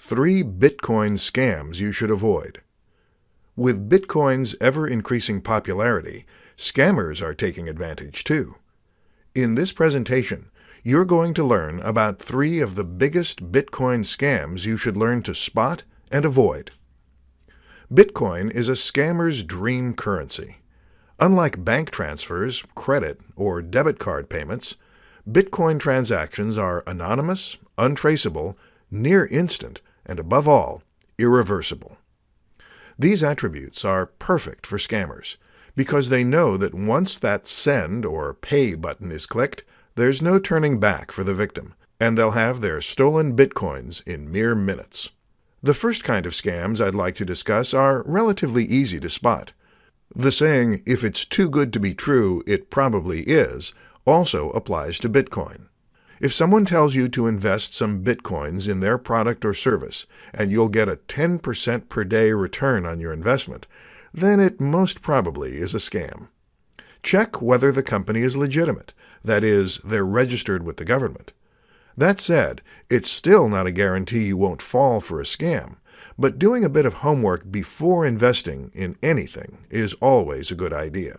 3 Bitcoin scams you should avoid. With Bitcoin's ever-increasing popularity, scammers are taking advantage too. In this presentation, you're going to learn about 3 of the biggest Bitcoin scams you should learn to spot and avoid. Bitcoin is a scammer's dream currency. Unlike bank transfers, credit, or debit card payments, Bitcoin transactions are anonymous, untraceable, near instant, and above all, irreversible. These attributes are perfect for scammers because they know that once that send or pay button is clicked, there's no turning back for the victim, and they'll have their stolen Bitcoins in mere minutes. The first kind of scams I'd like to discuss are relatively easy to spot. The saying, "If it's too good to be true, it probably is," also applies to Bitcoin. If someone tells you to invest some Bitcoins in their product or service and you'll get a 10% per day return on your investment, then it most probably is a scam. Check whether the company is legitimate, that is, they're registered with the government. That said, it's still not a guarantee you won't fall for a scam, but doing a bit of homework before investing in anything is always a good idea.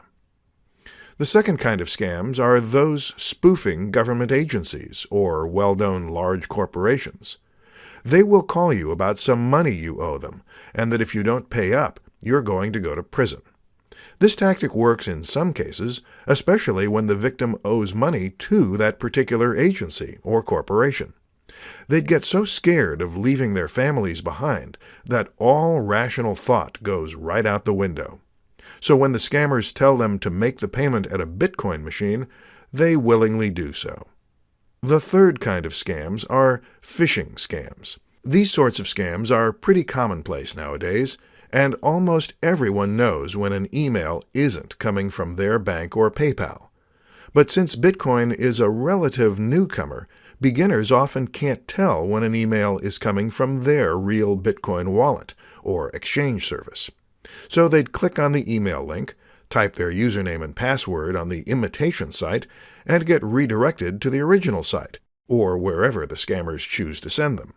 The second kind of scams are those spoofing government agencies or well-known large corporations. They will call you about some money you owe them, and that if you don't pay up, you're going to go to prison. This tactic works in some cases, especially when the victim owes money to that particular agency or corporation. They'd get so scared of leaving their families behind that all rational thought goes right out the window. So when the scammers tell them to make the payment at a Bitcoin machine, they willingly do so. The third kind of scams are phishing scams. These sorts of scams are pretty commonplace nowadays, and almost everyone knows when an email isn't coming from their bank or PayPal. But since Bitcoin is a relative newcomer, beginners often can't tell when an email is coming from their real Bitcoin wallet or exchange service. So they'd click on the email link, type their username and password on the imitation site, and get redirected to the original site, or wherever the scammers choose to send them.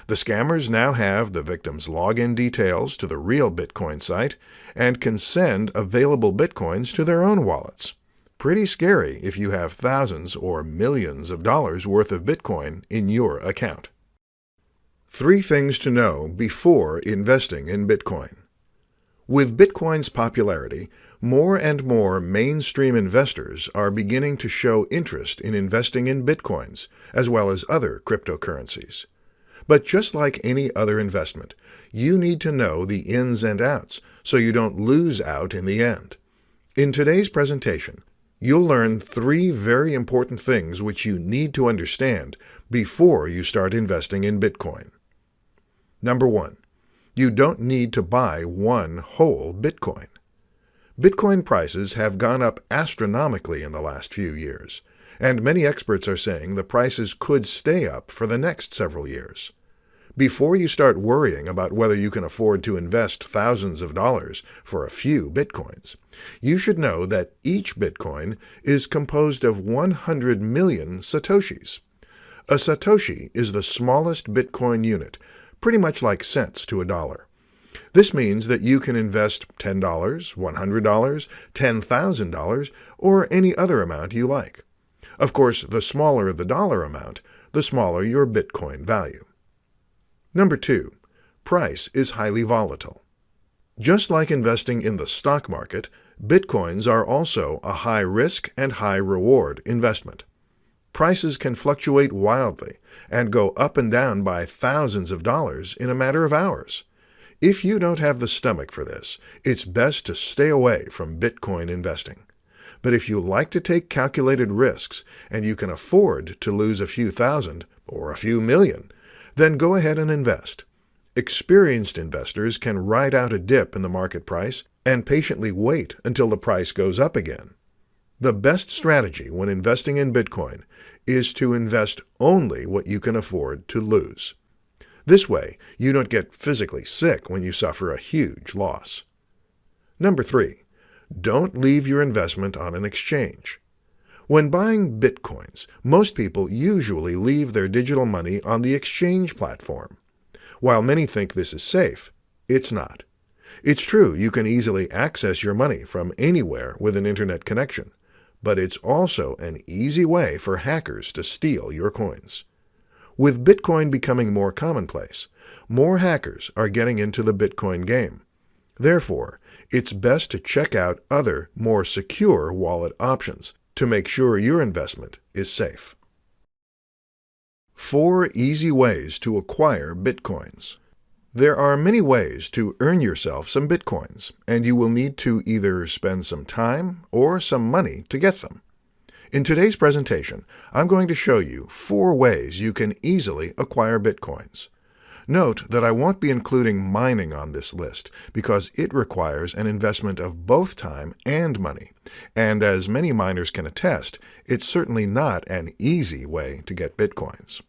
The scammers now have the victim's login details to the real Bitcoin site and can send available Bitcoins to their own wallets. Pretty scary if you have thousands or millions of dollars worth of Bitcoin in your account. 3 things to know before investing in Bitcoin. With Bitcoin's popularity, more and more mainstream investors are beginning to show interest in investing in Bitcoins, as well as other cryptocurrencies. But just like any other investment, you need to know the ins and outs so you don't lose out in the end. In today's presentation, you'll learn 3 very important things which you need to understand before you start investing in Bitcoin. Number 1. You don't need to buy one whole Bitcoin. Bitcoin prices have gone up astronomically in the last few years, and many experts are saying the prices could stay up for the next several years. Before you start worrying about whether you can afford to invest thousands of dollars for a few Bitcoins, you should know that each Bitcoin is composed of 100 million Satoshis. A Satoshi is the smallest Bitcoin unit, pretty much like cents to a dollar. This means that you can invest $10, $100, $10,000, or any other amount you like. Of course, the smaller the dollar amount, the smaller your Bitcoin value. Number 2. Price is highly volatile. Just like investing in the stock market, Bitcoins are also a high-risk and high-reward investment. Prices can fluctuate wildly and go up and down by thousands of dollars in a matter of hours. If you don't have the stomach for this, it's best to stay away from Bitcoin investing. But if you like to take calculated risks and you can afford to lose a few thousand or a few million, then go ahead and invest. Experienced investors can ride out a dip in the market price and patiently wait until the price goes up again. The best strategy when investing in Bitcoin is to invest only what you can afford to lose. This way, you don't get physically sick when you suffer a huge loss. Number 3. Don't leave your investment on an exchange. When buying Bitcoins, most people usually leave their digital money on the exchange platform. While many think this is safe, it's not. It's true you can easily access your money from anywhere with an internet connection, but it's also an easy way for hackers to steal your coins. With Bitcoin becoming more commonplace, more hackers are getting into the Bitcoin game. Therefore, it's best to check out other, more secure wallet options to make sure your investment is safe. 4 easy ways to acquire Bitcoins. There are many ways to earn yourself some Bitcoins, and you will need to either spend some time or some money to get them. In today's presentation, I'm going to show you 4 ways you can easily acquire Bitcoins. Note that I won't be including mining on this list because it requires an investment of both time and money, and as many miners can attest, it's certainly not an easy way to get Bitcoins.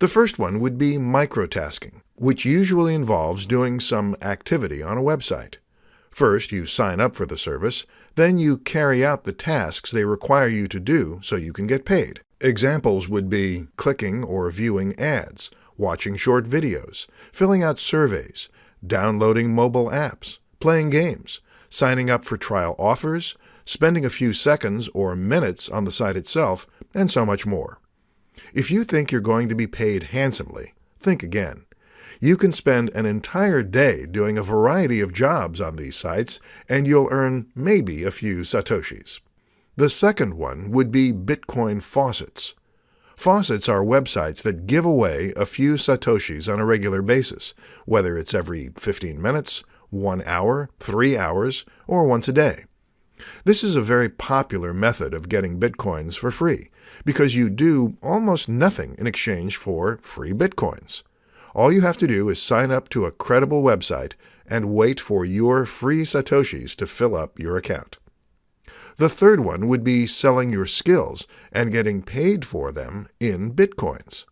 The first one would be microtasking, which usually involves doing some activity on a website. First, you sign up for the service, then you carry out the tasks they require you to do so you can get paid. Examples would be clicking or viewing ads, watching short videos, filling out surveys, downloading mobile apps, playing games, signing up for trial offers, spending a few seconds or minutes on the site itself, and so much more. If you think you're going to be paid handsomely, think again. You can spend an entire day doing a variety of jobs on these sites, and you'll earn maybe a few satoshis. The second one would be Bitcoin faucets. Faucets are websites that give away a few satoshis on a regular basis, whether it's every 15 minutes, 1 hour, 3 hours, or once a day. This is a very popular method of getting Bitcoins for free, because you do almost nothing in exchange for free Bitcoins. All you have to do is sign up to a credible website and wait for your free satoshis to fill up your account. The third one would be selling your skills and getting paid for them in Bitcoins.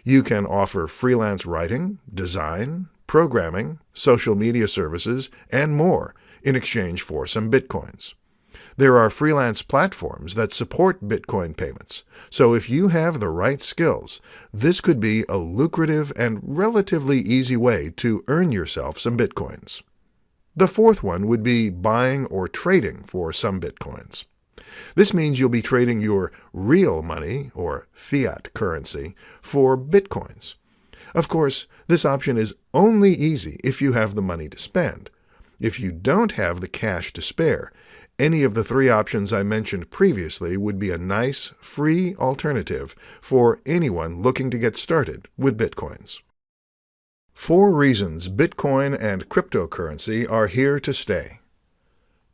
You can offer freelance writing, design, programming, social media services, and more in exchange for some Bitcoins. There are freelance platforms that support Bitcoin payments, so if you have the right skills, this could be a lucrative and relatively easy way to earn yourself some Bitcoins. The fourth one would be buying or trading for some Bitcoins. This means you'll be trading your real money, or fiat currency, for Bitcoins. Of course, this option is only easy if you have the money to spend. If you don't have the cash to spare, any of the 3 options I mentioned previously would be a nice, free alternative for anyone looking to get started with Bitcoins. 4 reasons Bitcoin and cryptocurrency are here to stay.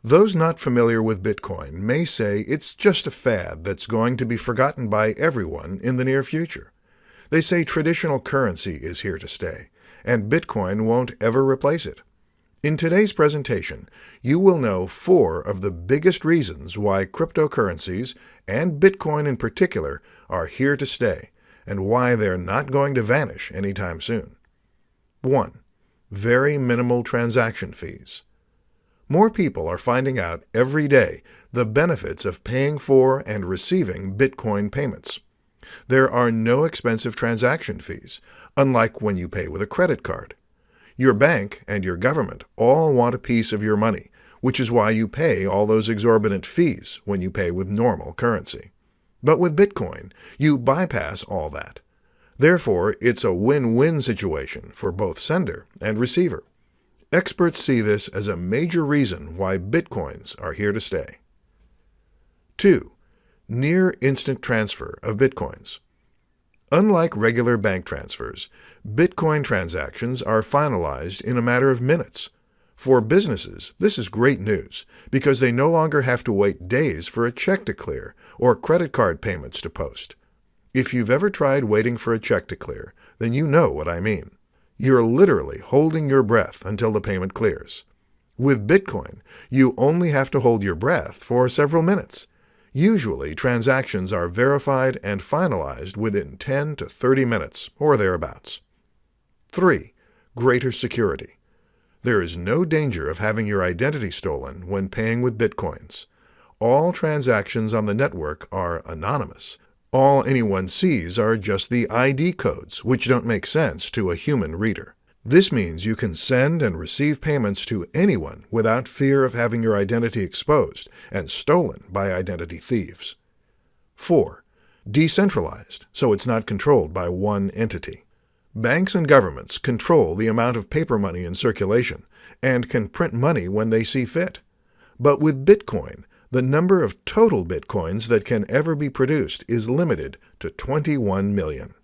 Those not familiar with Bitcoin may say it's just a fad that's going to be forgotten by everyone in the near future. They say traditional currency is here to stay, and Bitcoin won't ever replace it. In today's presentation, you will know 4 of the biggest reasons why cryptocurrencies, and Bitcoin in particular, are here to stay, and why they're not going to vanish anytime soon. 1. Very minimal transaction fees. More people are finding out every day the benefits of paying for and receiving Bitcoin payments. There are no expensive transaction fees, unlike when you pay with a credit card. Your bank and your government all want a piece of your money, which is why you pay all those exorbitant fees when you pay with normal currency. But with Bitcoin, you bypass all that. Therefore, it's a win-win situation for both sender and receiver. Experts see this as a major reason why Bitcoins are here to stay. 2. Near instant transfer of Bitcoins. Unlike regular bank transfers, Bitcoin transactions are finalized in a matter of minutes. For businesses, this is great news because they no longer have to wait days for a check to clear or credit card payments to post. If you've ever tried waiting for a check to clear, then you know what I mean. You're literally holding your breath until the payment clears. With Bitcoin, you only have to hold your breath for several minutes. Usually, transactions are verified and finalized within 10 to 30 minutes, or thereabouts. 3. Greater security. There is no danger of having your identity stolen when paying with Bitcoins. All transactions on the network are anonymous. All anyone sees are just the ID codes, which don't make sense to a human reader. This means you can send and receive payments to anyone without fear of having your identity exposed and stolen by identity thieves. 4. Decentralized, so it's not controlled by one entity. Banks and governments control the amount of paper money in circulation and can print money when they see fit. But with Bitcoin, the number of total Bitcoins that can ever be produced is limited to 21 million.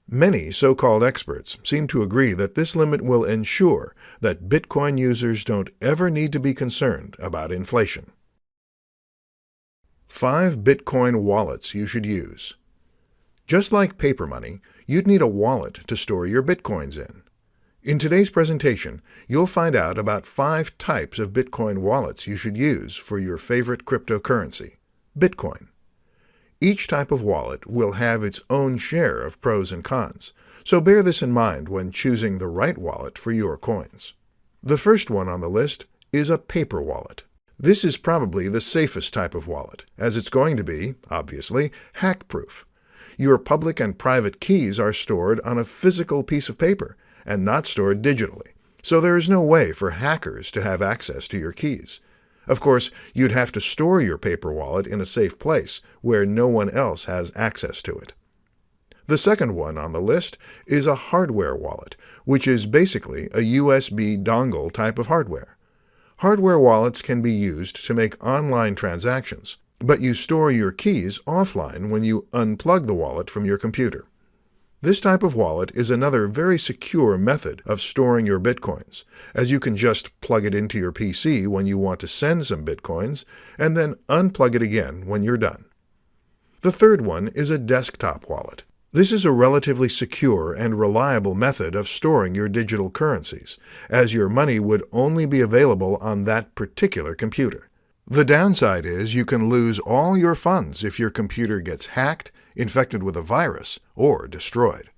Many so-called experts seem to agree that this limit will ensure that Bitcoin users don't ever need to be concerned about inflation. 5 Bitcoin wallets you should use. Just like paper money, you'd need a wallet to store your Bitcoins in. In today's presentation, you'll find out about 5 types of Bitcoin wallets you should use for your favorite cryptocurrency, Bitcoin. Each type of wallet will have its own share of pros and cons, so bear this in mind when choosing the right wallet for your coins. The first one on the list is a paper wallet. This is probably the safest type of wallet, as it's going to be, obviously, hack-proof. Your public and private keys are stored on a physical piece of paper and not stored digitally, so there is no way for hackers to have access to your keys. Of course, you'd have to store your paper wallet in a safe place where no one else has access to it. The second one on the list is a hardware wallet, which is basically a USB dongle type of hardware. Hardware wallets can be used to make online transactions, but you store your keys offline when you unplug the wallet from your computer. This type of wallet is another very secure method of storing your Bitcoins, as you can just plug it into your PC when you want to send some Bitcoins, and then unplug it again when you're done. The third one is a desktop wallet. This is a relatively secure and reliable method of storing your digital currencies, as your money would only be available on that particular computer. The downside is you can lose all your funds if your computer gets hacked, infected with a virus, or destroyed.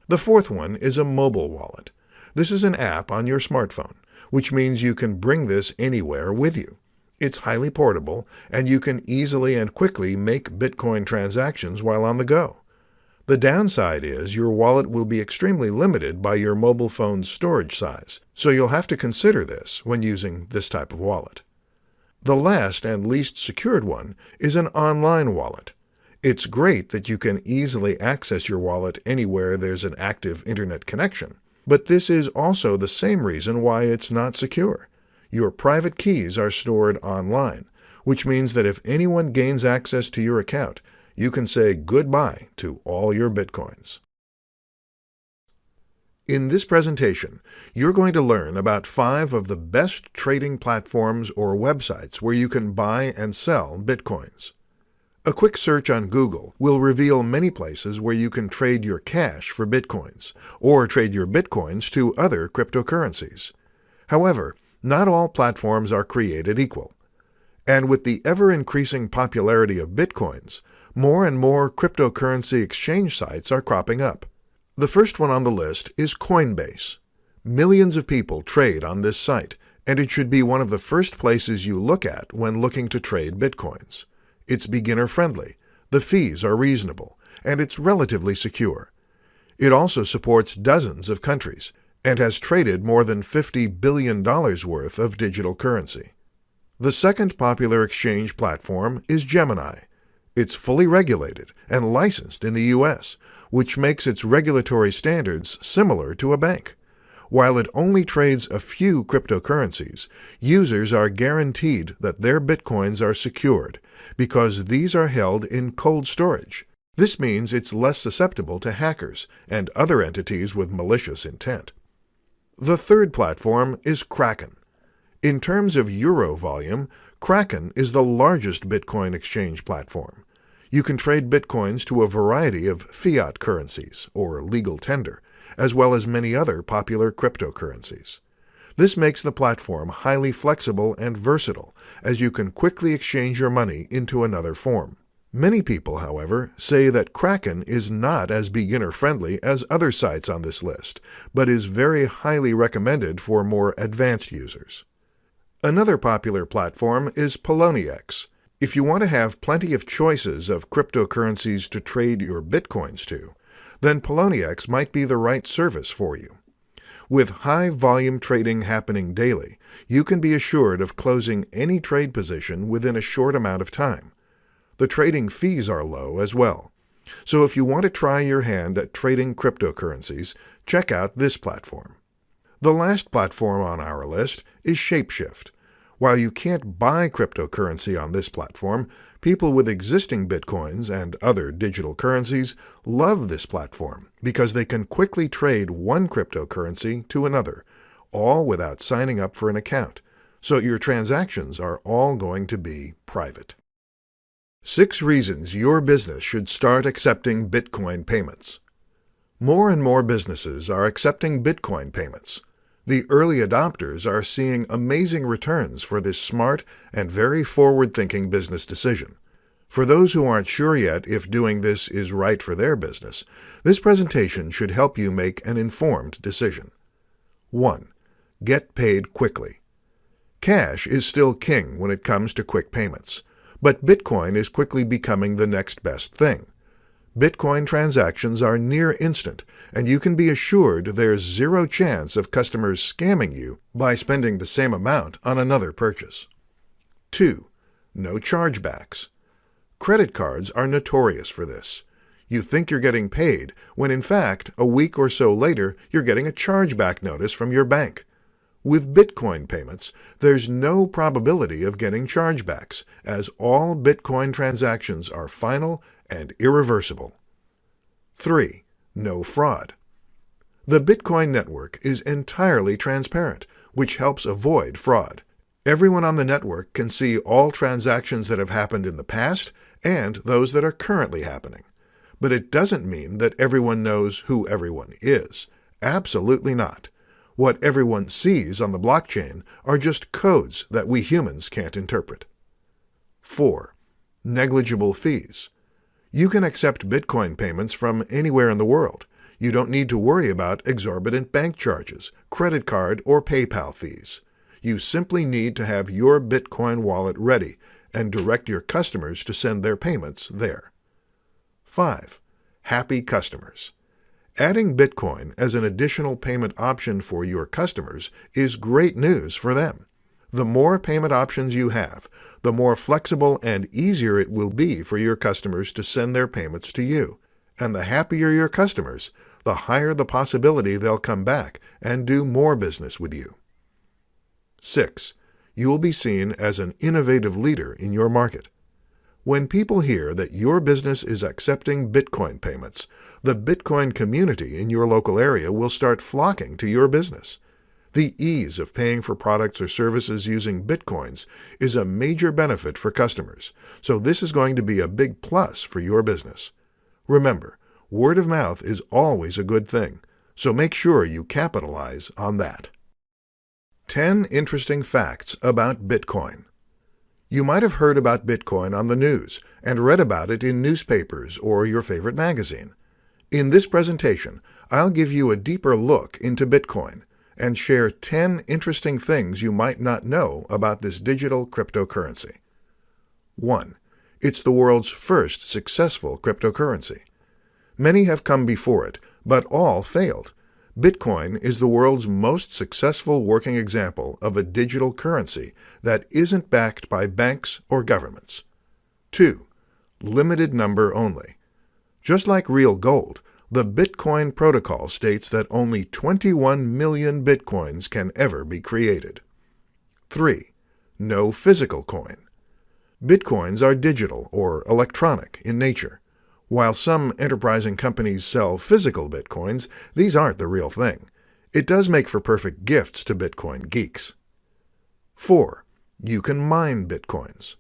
The fourth one is a mobile wallet. This is an app on your smartphone, which means you can bring this anywhere with you. It's highly portable, and you can easily and quickly make Bitcoin transactions while on the go. The downside is your wallet will be extremely limited by your mobile phone's storage size, so you'll have to consider this when using this type of wallet. The last and least secured one is an online wallet. It's great that you can easily access your wallet anywhere there's an active internet connection, but this is also the same reason why it's not secure. Your private keys are stored online, which means that if anyone gains access to your account, you can say goodbye to all your Bitcoins. In this presentation, you're going to learn about 5 of the best trading platforms or websites where you can buy and sell Bitcoins. A quick search on Google will reveal many places where you can trade your cash for Bitcoins, or trade your Bitcoins to other cryptocurrencies. However, not all platforms are created equal. And with the ever-increasing popularity of Bitcoins, more and more cryptocurrency exchange sites are cropping up. The first one on the list is Coinbase. Millions of people trade on this site, and it should be one of the first places you look at when looking to trade Bitcoins. It's beginner-friendly, the fees are reasonable, and it's relatively secure. It also supports dozens of countries and has traded more than $50 billion worth of digital currency. The second popular exchange platform is Gemini. It's fully regulated and licensed in the U.S., which makes its regulatory standards similar to a bank. While it only trades a few cryptocurrencies, users are guaranteed that their Bitcoins are secured because these are held in cold storage. This means it's less susceptible to hackers and other entities with malicious intent. The third platform is Kraken. In terms of euro volume, Kraken is the largest Bitcoin exchange platform. You can trade Bitcoins to a variety of fiat currencies, or legal tender, as well as many other popular cryptocurrencies. This makes the platform highly flexible and versatile, as you can quickly exchange your money into another form. Many people, however, say that Kraken is not as beginner-friendly as other sites on this list, but is very highly recommended for more advanced users. Another popular platform is Poloniex. If you want to have plenty of choices of cryptocurrencies to trade your Bitcoins to, then Poloniex might be the right service for you. With high-volume trading happening daily, you can be assured of closing any trade position within a short amount of time. The trading fees are low as well. So if you want to try your hand at trading cryptocurrencies, check out this platform. The last platform on our list is Shapeshift. While you can't buy cryptocurrency on this platform, people with existing Bitcoins and other digital currencies love this platform because they can quickly trade one cryptocurrency to another, all without signing up for an account. So your transactions are all going to be private. 6 reasons your business should start accepting Bitcoin payments. More and more businesses are accepting Bitcoin payments. The early adopters are seeing amazing returns for this smart and very forward-thinking business decision. For those who aren't sure yet if doing this is right for their business, this presentation should help you make an informed decision. 1. Get paid quickly. Cash is still king when it comes to quick payments, but Bitcoin is quickly becoming the next best thing. Bitcoin transactions are near instant, and you can be assured there's zero chance of customers scamming you by spending the same amount on another purchase. 2. No chargebacks. Credit cards are notorious for this. You think you're getting paid, when in fact, a week or so later, you're getting a chargeback notice from your bank. With Bitcoin payments, there's no probability of getting chargebacks, as all Bitcoin transactions are final and irreversible. 3. No fraud. The Bitcoin network is entirely transparent, which helps avoid fraud. Everyone on the network can see all transactions that have happened in the past and those that are currently happening. But it doesn't mean that everyone knows who everyone is. Absolutely not. What everyone sees on the blockchain are just codes that we humans can't interpret. 4. Negligible fees. You can accept Bitcoin payments from anywhere in the world. You don't need to worry about exorbitant bank charges, credit card, or PayPal fees. You simply need to have your Bitcoin wallet ready and direct your customers to send their payments there. 5. Happy customers. Adding Bitcoin as an additional payment option for your customers is great news for them. The more payment options you have, the more flexible and easier it will be for your customers to send their payments to you. And the happier your customers, the higher the possibility they'll come back and do more business with you. 6. You will be seen as an innovative leader in your market. When people hear that your business is accepting Bitcoin payments, the Bitcoin community in your local area will start flocking to your business. The ease of paying for products or services using Bitcoins is a major benefit for customers, so this is going to be a big plus for your business. Remember, word of mouth is always a good thing, so make sure you capitalize on that. 10 interesting facts about Bitcoin. You might have heard about Bitcoin on the news and read about it in newspapers or your favorite magazine. In this presentation, I'll give you a deeper look into Bitcoin and share 10 interesting things you might not know about this digital cryptocurrency. 1. It's the world's first successful cryptocurrency. Many have come before it, but all failed. Bitcoin is the world's most successful working example of a digital currency that isn't backed by banks or governments. 2. Limited number only. Just like real gold, the Bitcoin protocol states that only 21 million Bitcoins can ever be created. 3. No physical coin. Bitcoins are digital or electronic in nature. While some enterprising companies sell physical Bitcoins, these aren't the real thing. It does make for perfect gifts to Bitcoin geeks. 4. You can mine Bitcoins.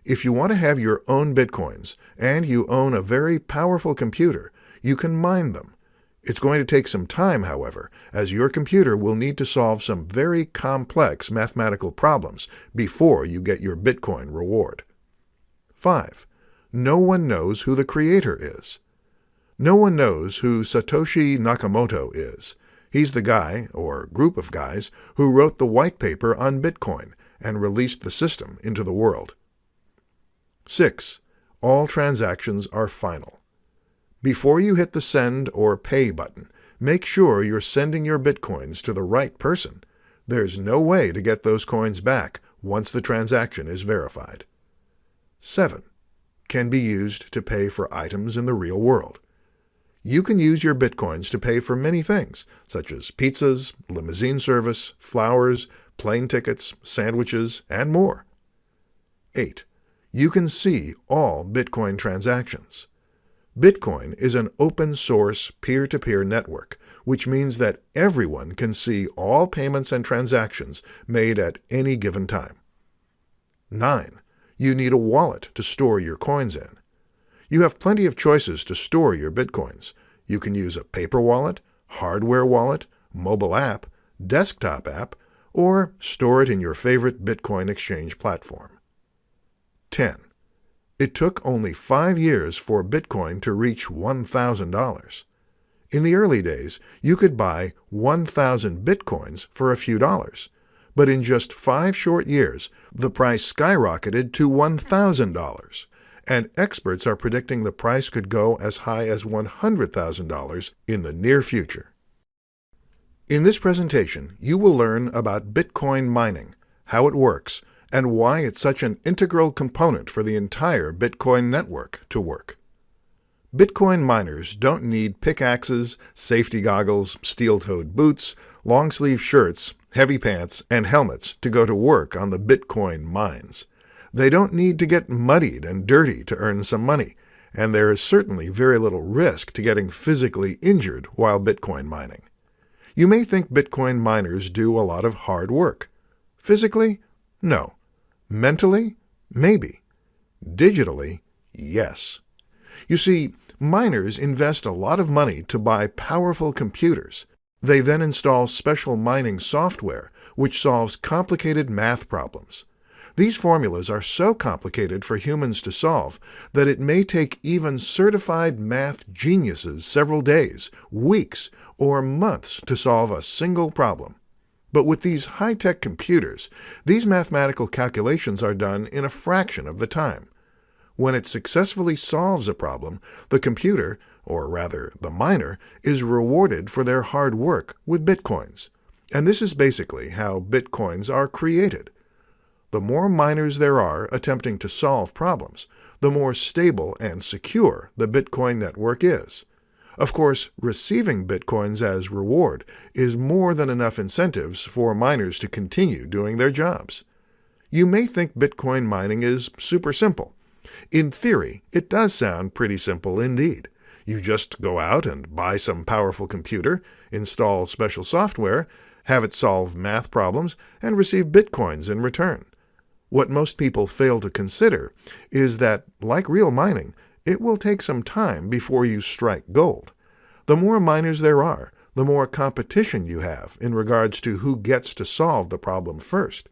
If you want to have your own Bitcoins and you own a very powerful computer, you can mine them. It's going to take some time, however, as your computer will need to solve some very complex mathematical problems before you get your Bitcoin reward. 5. No one knows who the creator is. No one knows who Satoshi Nakamoto is. He's the guy, or group of guys, who wrote the white paper on Bitcoin and released the system into the world. 6. All transactions are final. Before you hit the Send or Pay button, make sure you're sending your Bitcoins to the right person. There's no way to get those coins back once the transaction is verified. 7. Can be used to pay for items in the real world. You can use your Bitcoins to pay for many things, such as pizzas, limousine service, flowers, plane tickets, sandwiches, and more. 8. You can see all Bitcoin transactions. Bitcoin is an open-source peer-to-peer network, which means that everyone can see all payments and transactions made at any given time. 9. You need a wallet to store your coins in. You have plenty of choices to store your Bitcoins. You can use a paper wallet, hardware wallet, mobile app, desktop app, or store it in your favorite Bitcoin exchange platform. 10. It took only 5 years for Bitcoin to reach $1,000. In the early days, you could buy 1,000 Bitcoins for a few dollars. But in just 5 short years, the price skyrocketed to $1,000, and experts are predicting the price could go as high as $100,000 in the near future. In this presentation, you will learn about Bitcoin mining, how it works, and why it's such an integral component for the entire Bitcoin network to work. Bitcoin miners don't need pickaxes, safety goggles, steel-toed boots, long-sleeve shirts, heavy pants, and helmets to go to work on the Bitcoin mines. They don't need to get muddied and dirty to earn some money, and there is certainly very little risk to getting physically injured while Bitcoin mining. You may think Bitcoin miners do a lot of hard work. Physically? No. Mentally? Maybe. Digitally? Yes. You see, miners invest a lot of money to buy powerful computers. They then install special mining software, which solves complicated math problems. These formulas are so complicated for humans to solve that it may take even certified math geniuses several days, weeks, or months to solve a single problem. But with these high-tech computers, these mathematical calculations are done in a fraction of the time. When it successfully solves a problem, the computer, or rather the miner, is rewarded for their hard work with Bitcoins. And this is basically how Bitcoins are created. The more miners there are attempting to solve problems, the more stable and secure the Bitcoin network is. Of course, receiving Bitcoins as reward is more than enough incentives for miners to continue doing their jobs. You may think Bitcoin mining is super simple. In theory, it does sound pretty simple indeed. You just go out and buy some powerful computer, install special software, have it solve math problems, and receive Bitcoins in return. What most people fail to consider is that, like real mining, it will take some time before you strike gold. The more miners there are, the more competition you have in regards to who gets to solve the problem first.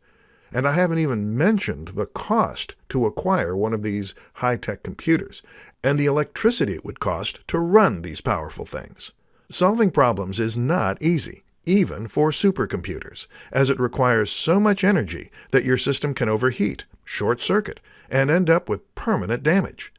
And I haven't even mentioned the cost to acquire one of these high-tech computers, and the electricity it would cost to run these powerful things. Solving problems is not easy, even for supercomputers, as it requires so much energy that your system can overheat, short-circuit, and end up with permanent damage.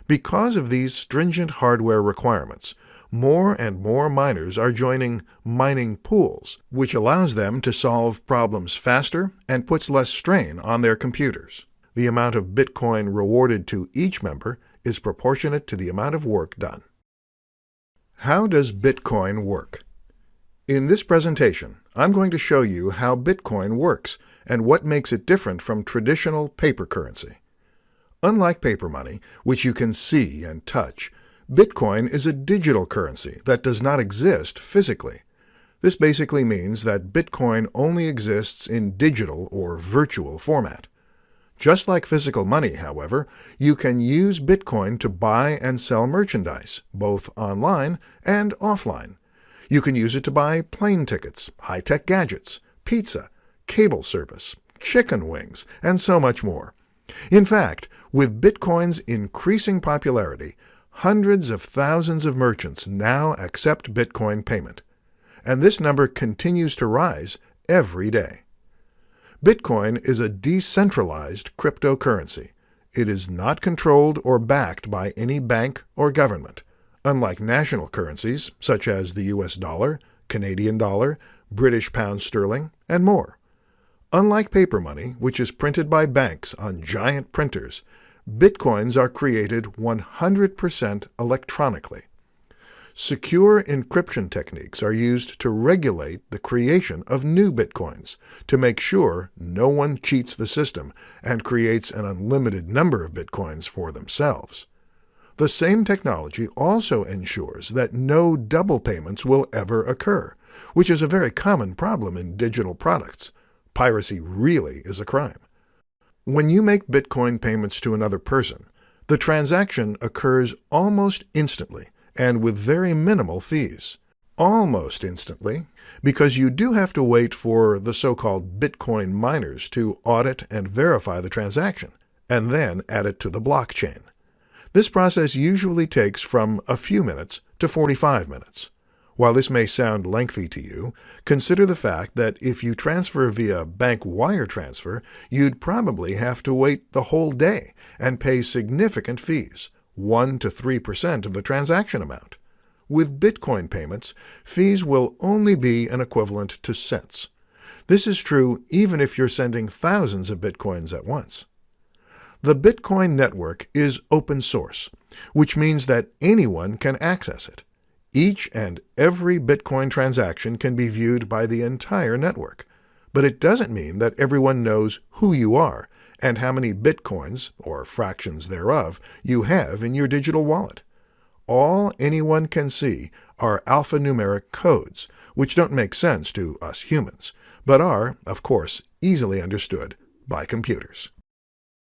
Because of these stringent hardware requirements, more and more miners are joining mining pools, which allows them to solve problems faster and puts less strain on their computers. The amount of Bitcoin rewarded to each member is proportionate to the amount of work done. How does Bitcoin work? In this presentation, I'm going to show you how Bitcoin works and what makes it different from traditional paper currency. Unlike paper money, which you can see and touch, Bitcoin is a digital currency that does not exist physically. This basically means that Bitcoin only exists in digital or virtual format. Just like physical money, however, you can use Bitcoin to buy and sell merchandise, both online and offline. You can use it to buy plane tickets, high-tech gadgets, pizza, cable service, chicken wings, and so much more. In fact, with Bitcoin's increasing popularity, hundreds of thousands of merchants now accept Bitcoin payment, and this number continues to rise every day. Bitcoin is a decentralized cryptocurrency. It is not controlled or backed by any bank or government, unlike national currencies such as the US dollar, Canadian dollar, British pound sterling, and more. Unlike paper money, which is printed by banks on giant printers, Bitcoins are created 100% electronically. Secure encryption techniques are used to regulate the creation of new Bitcoins to make sure no one cheats the system and creates an unlimited number of Bitcoins for themselves. The same technology also ensures that no double payments will ever occur, which is a very common problem in digital products. Piracy really is a crime. When you make Bitcoin payments to another person, the transaction occurs almost instantly and with very minimal fees. Almost instantly, because you do have to wait for the so-called Bitcoin miners to audit and verify the transaction, and then add it to the blockchain. This process usually takes from a few minutes to 45 minutes. While this may sound lengthy to you, consider the fact that if you transfer via bank wire transfer, you'd probably have to wait the whole day and pay significant fees, 1 to 3% of the transaction amount. With Bitcoin payments, fees will only be an equivalent to cents. This is true even if you're sending thousands of Bitcoins at once. The Bitcoin network is open source, which means that anyone can access it. Each and every Bitcoin transaction can be viewed by the entire network, but it doesn't mean that everyone knows who you are and how many Bitcoins, or fractions thereof, you have in your digital wallet. All anyone can see are alphanumeric codes, which don't make sense to us humans, but are, of course, easily understood by computers.